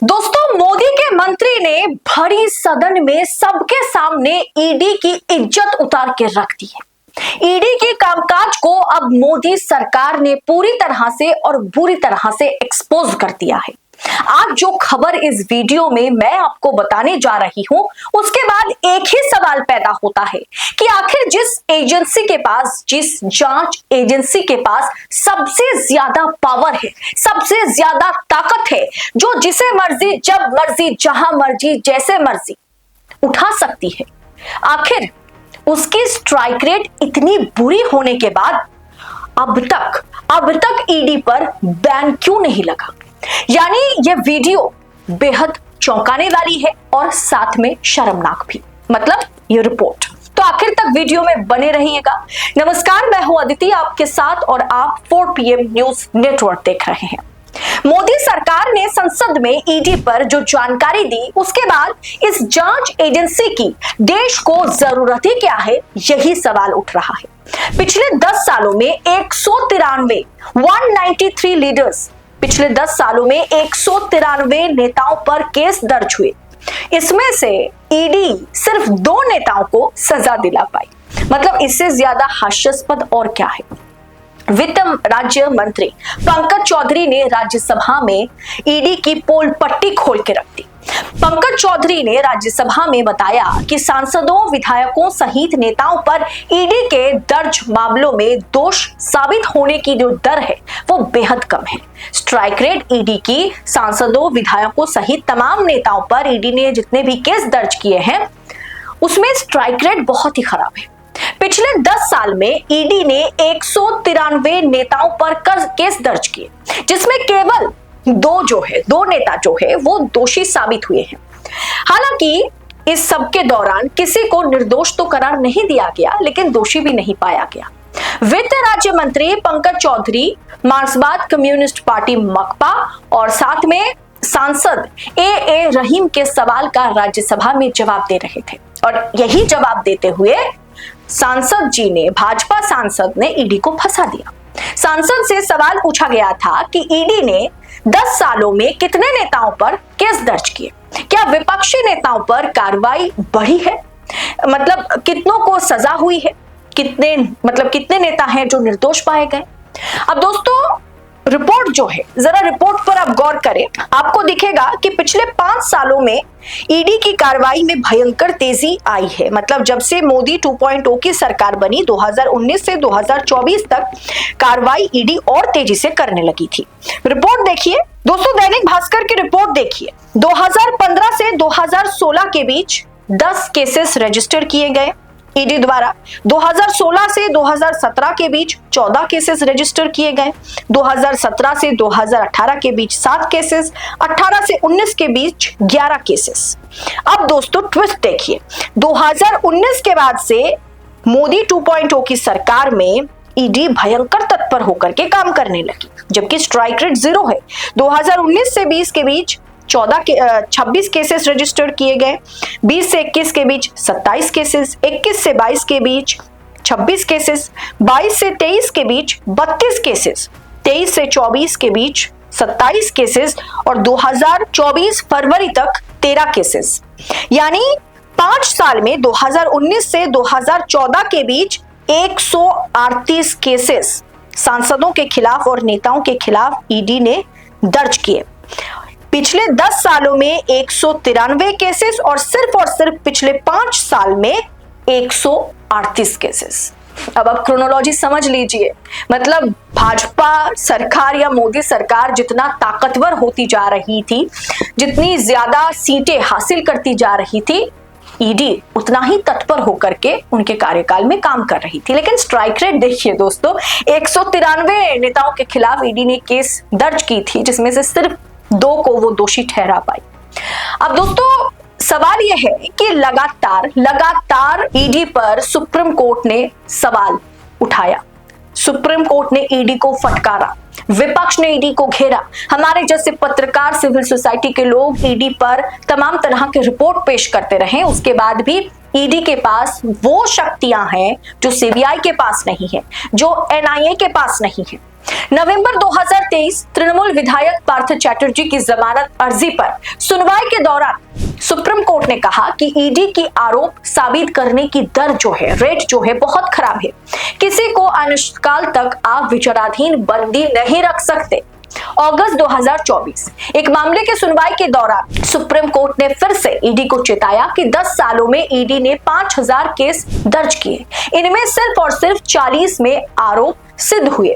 दोस्तों, मोदी के मंत्री ने भरी सदन में सबके सामने ईडी की इज्जत उतार के रख दी है। ईडी के कामकाज को अब मोदी सरकार ने पूरी तरह से और बुरी तरह से एक्सपोज कर दिया है। आज जो खबर इस वीडियो में मैं आपको बताने जा रही हूं, उसके बाद एक ही सवाल पैदा होता है कि आखिर जिस जांच एजेंसी के पास सबसे ज्यादा पावर है, सबसे ज्यादा ताकत है, जो जिसे मर्जी, जब मर्जी, जहां मर्जी, जैसे मर्जी उठा सकती है, आखिर उसकी स्ट्राइक रेट इतनी बुरी होने के बाद अब तक ईडी पर बैन क्यों नहीं लगा? यानी यह वीडियो बेहद चौंकाने वाली है और साथ में शर्मनाक भी, मतलब ये रिपोर्ट। तो आखिर तक वीडियो में बने रहिएगा। नमस्कार, मैं हूं अदिति आपके साथ और आप 4 PM न्यूज नेटवर्क देख रहे हैं। मोदी सरकार ने संसद में ईडी पर जो जानकारी दी, उसके बाद इस जांच एजेंसी की देश को जरूरत ही क्या है, यही सवाल उठ रहा है। पिछले 10 सालों में 193 लीडर्स, पिछले 10 सालों में 193 नेताओं पर केस दर्ज हुए। इसमें से ईडी सिर्फ 2 नेताओं को सजा दिला पाई। मतलब इससे ज्यादा हास्यास्पद और क्या है। वित्त राज्य मंत्री पंकज चौधरी ने राज्यसभा में ईडी की पोल पट्टी खोल के रख दी। पंकज चौधरी ने राज्यसभा में बताया कि सांसदों, विधायकों सहित नेताओं पर ईडी के दर्ज मामलों में दोष साबित होने की जो दर है वो बेहद कम है। स्ट्राइक रेट ईडी की सांसदों, विधायकों सहित तमाम नेताओं पर ईडी ने जितने भी केस दर्ज किए हैं, उसमें स्ट्राइक रेट बहुत ही खराब है। पिछले 10 साल में ईडी ने 193 नेताओं पर केस दर्ज किए, जिसमें केवल 2 नेता जो है वो दोषी साबित हुए हैं। हालांकि इस सब के दौरान किसी को निर्दोष तो करार नहीं दिया गया, लेकिन दोषी भी नहीं पाया गया। वित्त राज्य मंत्री पंकज चौधरी मार्क्सवाद कम्युनिस्ट पार्टी मकपा और साथ में सांसद ए रहीम के सवाल का राज्यसभा में जवाब दे रहे थे और यही जवाब देते हुए भाजपा सांसद ने ईडी को फंसा दिया। सांसद से सवाल पूछा गया था कि ईडी ने 10 सालों में कितने नेताओं पर केस दर्ज किए, क्या विपक्षी नेताओं पर कार्रवाई बढ़ी है, मतलब कितनों को सजा हुई है, कितने नेता हैं जो निर्दोष पाए गए। अब दोस्तों, रिपोर्ट जो है, जरा रिपोर्ट पर आप गौर करें, आपको दिखेगा कि पिछले 5 सालों में ईडी की कार्रवाई में भयंकर तेजी आई है। मतलब जब से मोदी 2.0 की सरकार बनी, 2019 से 2024 तक कार्रवाई ईडी और तेजी से करने लगी थी। रिपोर्ट देखिए दोस्तों, दैनिक भास्कर की रिपोर्ट देखिए। 2015 से 2016 के बीच 10 केसेस रजिस्टर किए गए ईडी द्वारा। 2016 से 2017 के बीच 14 केसेस रजिस्टर किए गए। 2017 से 2018 के बीच 7 केसेस, 18 से 19 के बीच 11 केसेस। अब दोस्तों ट्विस्ट देखिए, 2019 के बाद से मोदी 2.0 की सरकार में ईडी भयंकर तत्पर होकर के काम करने लगी, जबकि स्ट्राइक रेट 0 है। 2019 से 20 के बीच 26 केसेस रजिस्टर्ड किए गए, 20 से 21 के बीच 27 केसेस, 21 से 22 के बीच 26 केसेस, 22 से 23 के बीच 32 केसेस, 23 से 24 के बीच 27 केसेस और 2024 फरवरी तक 13 केसेस। यानी 5 साल में 2019 से 2014 के बीच 138 केसेस सांसदों के खिलाफ और नेताओं के खिलाफ ईडी ने दर्ज किए। पिछले 10 सालों में 193 केसेस और सिर्फ पिछले 5 साल में 138 केसेस। अब आप क्रोनोलॉजी समझ लीजिए। मतलब भाजपा सरकार या मोदी सरकार जितना ताकतवर होती जा रही थी, जितनी ज्यादा सीटें हासिल करती जा रही थी, ईडी उतना ही तत्पर होकर के उनके कार्यकाल में काम कर रही थी। लेकिन स्ट्राइक रेट देखिए दोस्तों, 193 नेताओं के खिलाफ ईडी ने केस दर्ज की थी, जिसमें से सिर्फ 2 को वो दोषी ठहरा पाई। अब दोस्तों सवाल यह है कि लगातार ईडी पर सुप्रीम कोर्ट ने सवाल उठाया, सुप्रीम कोर्ट ने ईडी को फटकारा, विपक्ष ने ईडी को घेरा। हमारे जैसे पत्रकार, सिविल सोसाइटी के लोग ईडी पर तमाम तरह के रिपोर्ट पेश करते रहे। उसके बाद भी ईडी के पास वो शक्तियां हैं जो सीबीआई के पास नहीं है, जो एनआईए के पास नहीं है। नवंबर 2023 तृणमूल विधायक पार्थ चैटर्जी की जमानत अर्जी पर सुनवाई के दौरान सुप्रीम कोर्ट ने कहा कि ईडी की आरोप साबित करने की दर जो है, रेट जो है, बहुत खराब है। किसी को अनिश्चितकाल तक आप विचाराधीन बंदी नहीं रख सकते। अगस्त 2024 एक मामले के सुनवाई के दौरान सुप्रीम कोर्ट ने फिर से ईडी को चेताया कि 10 सालों में ईडी ने 5000 केस दर्ज किए। इनमें सिर्फ और सिर्फ 40 में आरोप सिद्ध हुए।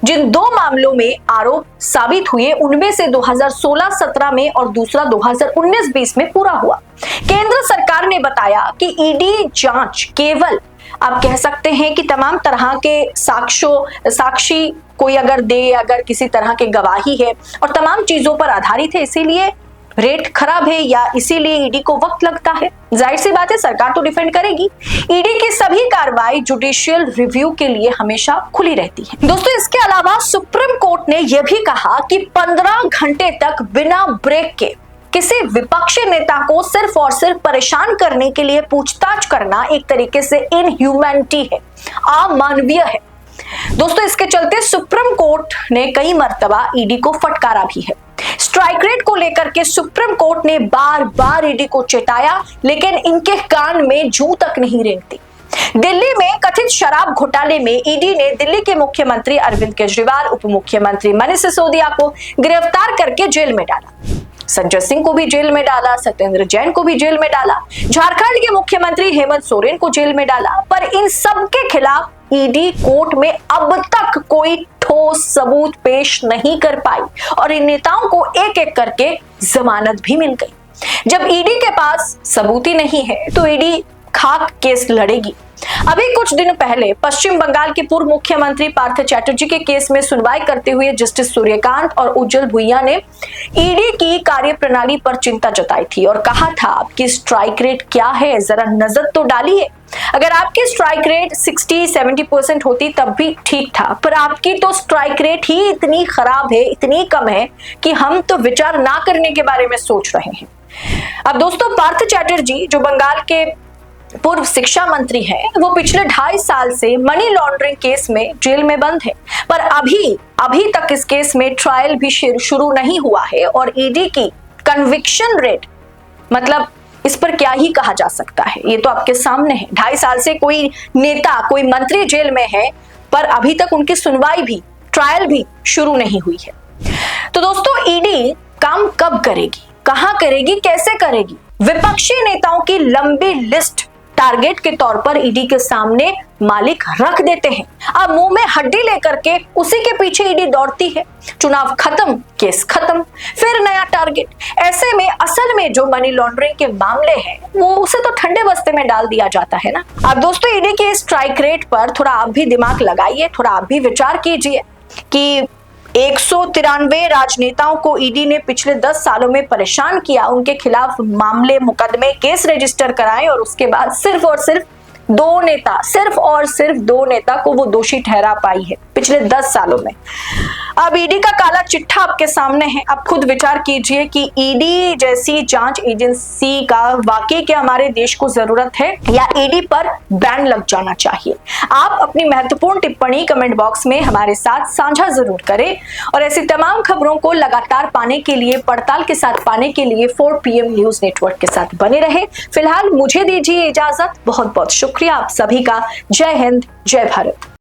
जिन 2 मामलों में आरोप साबित हुए उनमें से 2016-17 में और दूसरा 2019-20 में पूरा हुआ। केंद्र सरकार ने बताया कि ईडी जांच केवल, आप कह सकते हैं कि तमाम तरह के साक्षी कोई अगर दे, अगर किसी तरह के गवाही है और तमाम चीजों पर आधारित है, इसीलिए रेट खराब है या इसीलिए ईडी को वक्त लगता है। जाहिर सी बात है, सरकार तो डिफेंड करेगी। ईडी की सभी कार्रवाई जुडिशियल रिव्यू के लिए हमेशा खुली रहती है। दोस्तों, इसके अलावा सुप्रीम कोर्ट ने यह भी कहा कि 15 घंटे तक बिना ब्रेक के किसी विपक्षी नेता को सिर्फ और सिर्फ परेशान करने के लिए पूछताछ करना एक तरीके से इनह्यूमैनिटी है, अमानवीय है। दोस्तों, इसके चलते सुप्रीम कोर्ट ने कई मर्तबा ईडी को फटकारा भी है। स्ट्राइक रेट को लेकर के सुप्रीम कोर्ट ने बार बार ईडी को चेताया, लेकिन इनके कान में जूं तक नहीं रेंगती। दिल्ली में कथित शराब घोटाले में ईडी ने दिल्ली के मुख्यमंत्री अरविंद केजरीवाल, उप मुख्यमंत्री मनीष सिसोदिया को गिरफ्तार करके जेल में डाला। संजय सिंह को भी जेल में डाला, सत्येंद्र जैन को भी जेल में डाला, झारखंड के मुख्यमंत्री हेमंत सोरेन को जेल में डाला। पर इन सब के खिलाफ ईडी कोर्ट में अब तक कोई ठोस सबूत पेश नहीं कर पाई और इन नेताओं को एक एक करके जमानत भी मिल गई। जब ईडी के पास सबूत ही नहीं है तो ईडी खाक केस लड़ेगी। अभी कुछ दिन पहले पश्चिम बंगाल के पूर्व मुख्यमंत्री पार्थ चैटर्जी के केस में सुनवाई करते हुए जस्टिस सूर्यकांत और उज्जवल भुइयां ने ईडी की कार्यप्रणाली पर चिंता जताई थी और कहा था, आपकी स्ट्राइक रेट क्या है, जरा नजर तो डालिए। अगर आपकी स्ट्राइक रेट 60-70% होती तब भी ठीक था, पर आपकी तो स्ट्राइक रेट ही इतनी खराब है, इतनी कम है कि हम तो विचार ना करने के बारे में सोच रहे हैं। अब दोस्तों, पार्थ चैटर्जी जो बंगाल के पूर्व शिक्षा मंत्री हैं, वो पिछले 2.5 साल से मनी लॉन्ड्रिंग केस में जेल में बंद है। पर अभी तक इस केस में ट्रायल भी शुरू नहीं हुआ है और ईडी की कन्विक्शन रेट, मतलब इस पर क्या ही कहा जा सकता है, ये तो आपके सामने है। 2.5 साल से कोई नेता, कोई मंत्री जेल में है, पर अभी तक उनकी सुनवाई भी, ट्रायल भी शुरू नहीं हुई है। तो दोस्तों, ईडी काम कब करेगी, कहां करेगी, कैसे करेगी? विपक्षी नेताओं की लंबी लिस्ट टारगेट के तौर पर ईडी के सामने मालिक रख देते हैं। अब मुंह में हड्डी लेकर के उसी के पीछे ईडी दौड़ती है। चुनाव खत्म, केस खत्म, फिर नया टारगेट। ऐसे में असल में जो मनी लॉन्ड्रिंग के मामले हैं, वो उसे तो ठंडे बस्ते में डाल दिया जाता है ना। अब दोस्तों, ईडी के स्ट्राइक रेट पर थोड़ा आप भी दिमाग लगाइए, थोड़ा आप भी विचार कीजिए कि 193 राजनेताओं को ईडी ने पिछले 10 सालों में परेशान किया, उनके खिलाफ मामले, मुकदमे, केस रजिस्टर कराए और उसके बाद सिर्फ और सिर्फ 2 नेता को वो दोषी ठहरा पाई है पिछले 10 सालों में। अब ईडी का काला चिट्ठा आपके सामने है। आप खुद विचार कीजिए कि ईडी जैसी जांच एजेंसी का वाकई क्या हमारे देश को जरूरत है या ईडी पर बैन लग जाना चाहिए? आप अपनी महत्वपूर्ण टिप्पणी कमेंट बॉक्स में हमारे साथ साझा जरूर करें और ऐसी तमाम खबरों को लगातार पाने के लिए, पड़ताल के साथ पाने के लिए 4 PM न्यूज नेटवर्क के साथ बने रहे। फिलहाल मुझे दीजिए इजाजत। बहुत बहुत शुक्रिया आप सभी का। जय हिंद, जय भारत।